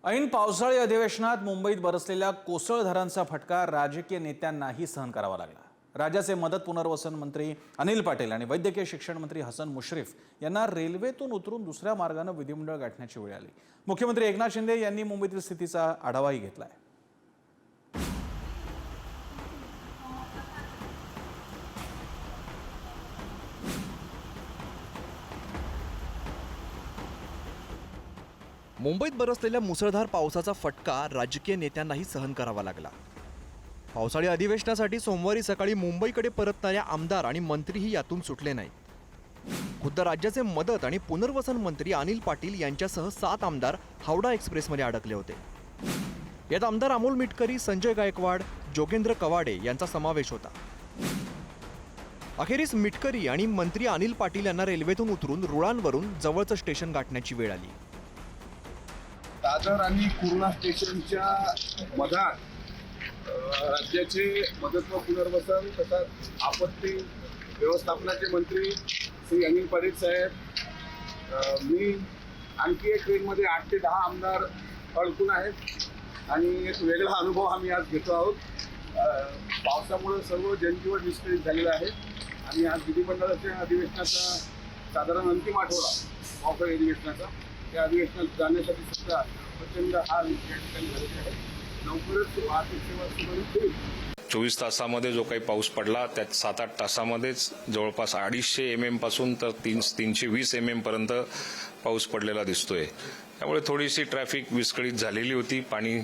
ऐन पावसाळी अधिवेशनात मुंबईत बरसलेल्या कोसळधारांचा फटका राजकीय नेत्यांनाही सहन करावा लागला। राज्याचे मदत पुनर्वसन मंत्री अनिल पाटील आणि वैद्यकीय शिक्षण मंत्री हसन मुश्रीफ यांना रेल्वेतून उतरून दुसऱ्या मार्गाने विधिमंडळ गाठण्याची वेळ आली। मुख्यमंत्री एकनाथ शिंदे यांनी मुंबईतील स्थितीचा आढावाही घेतलाय। मुंबईत बरसलेल्या मुसळधार पावसाचा फटका राजकीय नेत्यांनाही सहन करावा लागला। पावसाळी अधिवेशनासाठी सोमवारी सकाळी मुंबईकडे परतणाऱ्या आमदार आणि मंत्रीही यातून सुटले नाहीत। खुद्द राज्याचे मदत आणि पुनर्वसन मंत्री अनिल पाटील यांच्यासह 7 आमदार हावडा एक्सप्रेसमध्ये अडकले होते। यात आमदार अमोल मिटकरी, संजय गायकवाड, जोगेंद्र कवाडे यांचा समावेश होता। अखेरीस मिटकरी आणि मंत्री अनिल पाटील यांना रेल्वेतून उतरून रुळांवरून जवळचं स्टेशन गाठण्याची वेळ आली। दादर आणि पूर्णा स्टेशनच्या मधात राज्याचे मदत व पुनर्वसन तसंच आपत्ती व्यवस्थापनाचे मंत्री श्री अनिल पाटील साहेब, मी आणखी एक ट्रेनमध्ये 8 ते 10 आमदार अडकून आहेत आणि एक वेगळा अनुभव आम्ही आज घेतो आहोत। पावसामुळे सर्व जनजीवन विस्कळीत झालेलं आहे आणि आज विधिमंडळाच्या अधिवेशनाचा साधारण अंतिम आठवडा पावसाळी अधिवेशनाचा त्या अधिवेशनात जाण्यासाठी सुद्धा प्रचंड हाल या ठिकाणी झालेले आहे। लवकरच वाहतूक सेवा सुरळीत होईल। 24 तासामध्ये जो काही पाऊस पडला त्यात 7-8 तासामध्येच जवळपास 250 mm पासून तर 320 mm पर्यंत पाऊस पडलेला दिसतोय। त्यामुळे थोडीशी ट्रॅफिक विस्कळीत झालेली होती, पाणी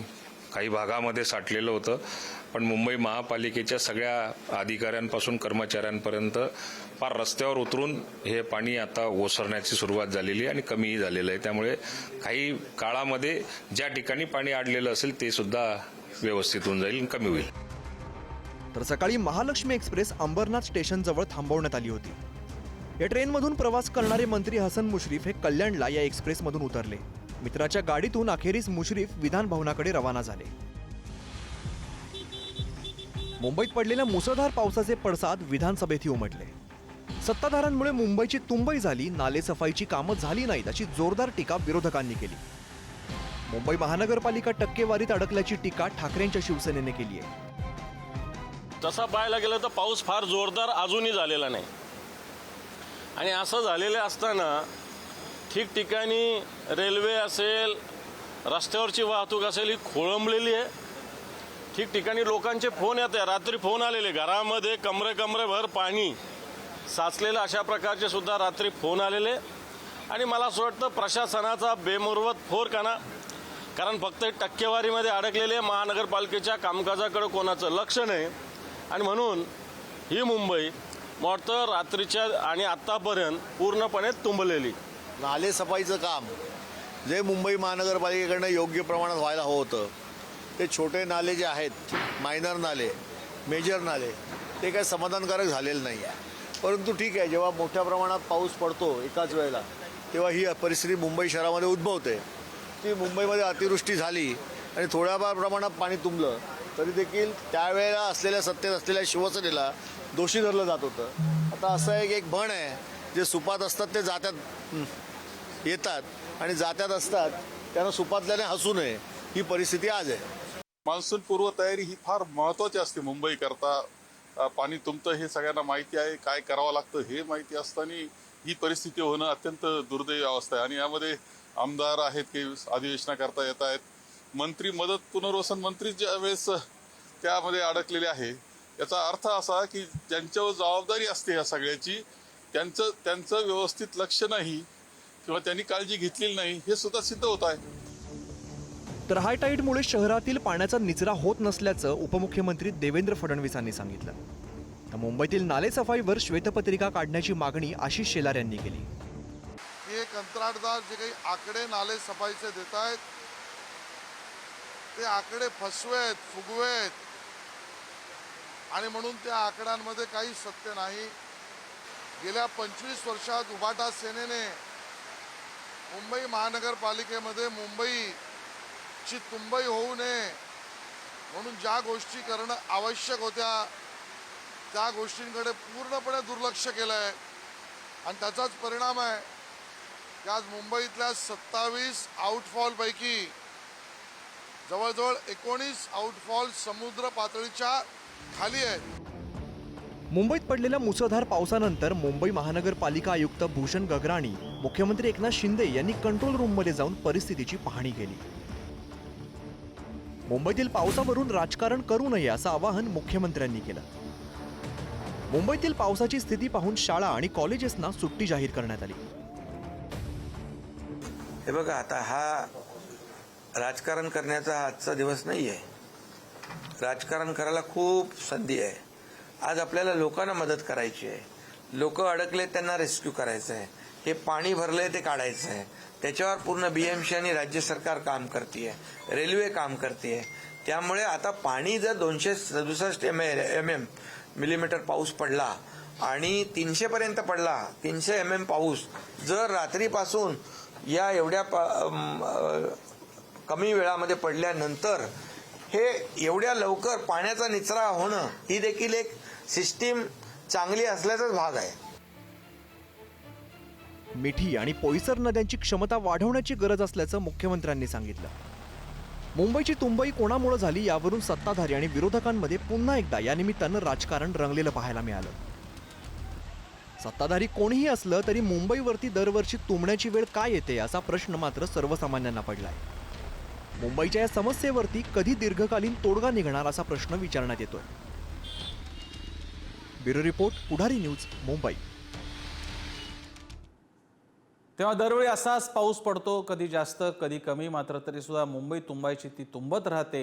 काही भागामध्ये साठलेलं होतं, पण मुंबई महापालिकेच्या सगळ्या अधिकाऱ्यांपासून कर्मचाऱ्यांपर्यंत फार रस्त्यावर उतरून हे पाणी आता ओसरण्याची सुरुवात झालेली आहे आणि कमीही झालेलं आहे। त्यामुळे काही काळामध्ये ज्या ठिकाणी पाणी अडलेलं असेल ते सुद्धा व्यवस्थित होऊन जाईल, कमी होईल। तर सकाळी महालक्ष्मी एक्सप्रेस अंबरनाथ स्टेशन जवळ थांबवण्यात आली होती। या ट्रेनमधून प्रवास करणारे मंत्री हसन मुश्रीफ हे कल्याणला या एक्सप्रेसमधून उतरले। मित्राच्या गाडीतून अखेरीस मुश्रीफ विधान भवनाकडे रवाना झाले। मुंबईत पडलेल्या मुसळधार पावसाचे पडसाद विधानसभेतही उमटले। सत्ताधाऱ्यांमुळे मुंबईची तुंबई झाली, नालेसफाईची कामं झाली नाहीत अशी जोरदार टीका विरोधकांनी केली। मुंबई महानगरपालिका टक्केवारीत अडकल्याची टीका ठाकरेंच्या शिवसेनेने केली आहे। तसा पाहायला गेलं तर पाऊस फार जोरदार अजूनही झालेला नाही आणि असं झालेलं असताना ठिकठिकाणी रेल्वे असेल, रस्त्यावरची वाहतूक असेल ही खोळंबलेली आहे। ठिकठिकाणी लोकांचे फोन येत आहे, रात्री फोन आलेले, घरामध्ये कमरेभर पाणी साचलेलं अशा प्रकारचे सुद्धा रात्री फोन आलेले। आणि मला असं वाटतं प्रशासनाचा बेमुरवत फोरकाना, कारण फक्त टक्केवारीमध्ये अडकलेले महानगरपालिकेच्या कामकाजाकडे कोणाचं लक्ष नाही आणि म्हणून ही मुंबई वाटतं रात्रीच्या आणि आत्तापर्यंत पूर्णपणे तुंबलेली। नालेसफाईचं काम जे मुंबई महानगरपालिकेकडनं योग्य प्रमाणात व्हायला हवं होतं, ते छोटे नाले जे आहेत, मायनर नाले, मेजर नाले, ते काही समाधानकारक झालेलं नाही आहे। परंतु ठीक आहे, जेव्हा मोठ्या प्रमाणात पाऊस पडतो एकाच वेळेला तेव्हा ही परिस्थिती मुंबई शहरामध्ये उद्भवते। ती मुंबईमध्ये अतिवृष्टी झाली आणि थोड्याफार प्रमाणात पाणी तुंबलं तरी देखील त्यावेळेला असलेल्या सत्तेत असलेल्या शिवसेनेला दोषी धरलं जात होतं। आता असं एक म्हण आहे, जे सुपात असतात ते जात्यात येतात आणि जात्यात असतात त्यांना सुपातल्याने हसू नये, ही परिस्थिती आज आहे। मान्सून पूर्व तयारी ही फार महत्त्वाची असते मुंबईकरता। पाणी तुंबतं हे सगळ्यांना माहिती आहे, काय करावं लागतं हे माहिती असताना ही परिस्थिती होणं अत्यंत दुर्दैवी अवस्था आहे। आणि यामध्ये आमदार आहेत की अधिवेशनाकरता येत आहेत, मंत्री मदत पुनर्वसन मंत्री ज्या वेळेस त्यामध्ये अडकलेले आहे, याचा अर्थ असा की ज्यांच्यावर जबाबदारी असते या सगळ्याची त्यांचं व्यवस्थित लक्ष नाही किंवा त्यांनी काळजी घेतलेली नाही हे सुद्धा सिद्ध होत आहे। तर हाय टाईडमुळे शहरातील पाण्याचा निचरा होत नसल्याचं उपमुख्यमंत्री देवेंद्र फडणवीस यांनी सांगितलं। तर मुंबईतील नालेसफाईवर श्वेतपत्रिका काढण्याची मागणी आशिष शेलार यांनी केली। हे कंत्राटदार जे काही आकडे नालेसफाईचे देत आहेत ते आकडे फसवेत, फुगवेत आणि म्हणून त्या आकड्यांमध्ये काही सत्य नाही। गेल्या 25 वर्षात उभाटा सेनेने मुंबई महानगरपालिकेमध्ये मुंबईची तुंबई होऊ नये म्हणून ज्या गोष्टी करणं आवश्यक होत्या त्या गोष्टींकडे पूर्णपणे दुर्लक्ष केलं आहे आणि त्याचाच परिणाम आहे की आज मुंबईतल्या 27 आउटफॉलपैकी जवळजवळ 19 आउटफॉल समुद्र पातळीच्या खाली आहेत. मुंबईत पडलेल्या मुसळधार पावसानंतर मुंबई महानगरपालिका आयुक्त भूषण गगराणी, मुख्यमंत्री एकनाथ शिंदे यांनी कंट्रोल रूममध्ये जाऊन परिस्थितीची पाहणी केली. मुंबईतील पावसावरून राजकारण करू नये असं आवाहन मुख्यमंत्र्यांनी केलं. मुंबईतील पावसाची स्थिती पाहून शाळा आणि कॉलेजेसना सुट्टी जाहीर करण्यात आली. हे बघा, आता हा राजकारण करण्याचा आजचा दिवस नाही आहे. राजकारण करायला खूप संधी आहे. आज आपल्याला लोकांना मदत करायची आहे. लोक अडकले त्यांना रेस्क्यू करायचं आहे. हे पाणी भरलंय ते काढायचं आहे. त्याच्यावर पूर्ण BMC आणि राज्य सरकार काम करते, रेल्वे काम करते. त्यामुळे आता पाणी जर 267 मिलीमीटर पाऊस पडला आणि 300 पर्यंत पडला, 300 mm पाऊस जर रात्रीपासून या एवढ्या कमी वेळामध्ये पडल्यानंतर हे एवढ्या लवकर पाण्याचा निचरा होणं ही देखील एक सिस्टीम चांगली असल्याचाच भाग आहे. मिठी आणि पोईसर नद्यांची क्षमता वाढवण्याची गरज असल्याचं मुख्यमंत्र्यांनी सांगितलं. मुंबईची तुंबई कोणामुळे झाली यावरून सत्ताधारी आणि विरोधकांमध्ये पुन्हा एकदा या निमित्तानं राजकारण रंगलेलं पाहायला मिळालं. सत्ताधारी कोणीही असलं तरी मुंबईवरती दरवर्षी तुंबण्याची वेळ काय येते असा प्रश्न मात्र सर्वसामान्यांना पडलाय. मुंबईच्या या समस्येवरती कधी दीर्घकालीन तोडगा निघणार असा प्रश्न विचारण्यात येतोय. ब्युरो रिपोर्ट, पुढारी न्यूज, मुंबई. तेव्हा दरवेळी असाच पाऊस पडतो, कधी जास्त कधी कमी. मात्र तरी सुद्धा मुंबई तुंबायची ती तुंबत राहते.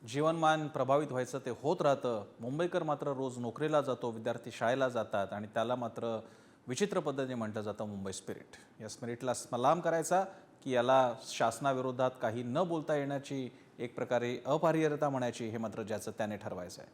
जीवनमान प्रभावित व्हायचं ते होत राहतं. मुंबईकर मात्र रोज नोकरीला जातो, विद्यार्थी शाळेला जातात आणि त्याला मात्र विचित्र पद्धतीने म्हटलं जातं मुंबई स्पिरिट. या स्पिरिटला सलाम करायचा की याला शासनाविरोधात काही न बोलता येण्याची एक प्रकारे अपरिहार्यता म्हणायची, हे मात्र ज्याचं त्याने ठरवायचं आहे.